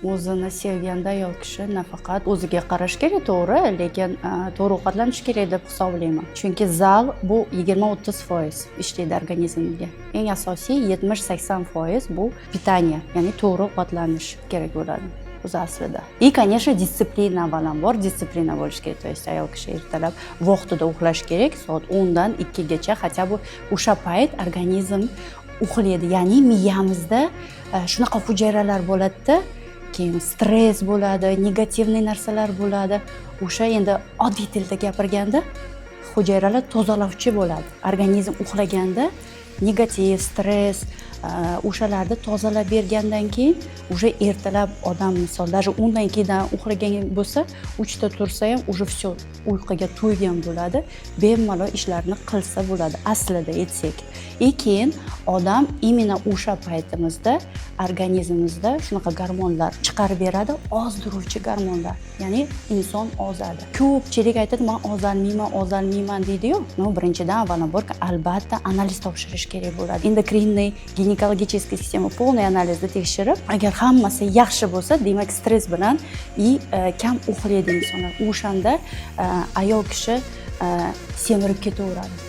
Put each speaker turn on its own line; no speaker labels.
o'zini sevganda ayol kishi nafaqat o'ziga qarash kerak, to'g'ri, lekin to'g'ri ovqatlanish kerak deb hisoblayman. Chunki zal bu 20-30% ishlaydi organizmga. Eng asosiy 70-80% bu pitaniya, ya'ni to'g'ri ovqatlanish kerak bo'ladi o'zi aslida. И, конечно, disiplina avvalambor, disiplina bo'lish kerak. То есть ayol kishi ertalab vaqtida uxlash kerak, soat 10 dan 2 gacha, хотя бы o'sha payt organizm uxlaydi. Ya'ni miyamizda shunaqa hujayralar bo'ladi-da, keyin stress bo'ladi, negativniy narsalar bo'ladi. O'sha endi oddiy tilda gapirganda hujayralar tozalovchi bo'ladi. Organizm uxlaganda negativ, stress o'shalarni tozalab bergandan keyin уже ertalab odam misol даже 10 dan 2 dan uxlagan bo'lsa, 3 ta tursa ham уже все uyquga to'ygan bo'ladi, bemalol ishlarni qilsa bo'ladi aslida aytsak. Keyin odam imенно o'sha paytimizda organizmimizda shunaqa gormonlar chiqarib beradi, ozdiruvchi gormonlar. Ya'ni inson ozadi. Ko'pchilik aytadi, men ozolmayman deydi-yu. Birinchidan avvalambor albatta analiz topshirish kerak bo'ladi. Endokrinniy, ginekologический sistema полный analizda tekshirib, agar hammasi yaxshi bo'lsa, demak stress bilan kam uxlaydi insonlar. O'shanda ayol kishi semirib ketaveradi.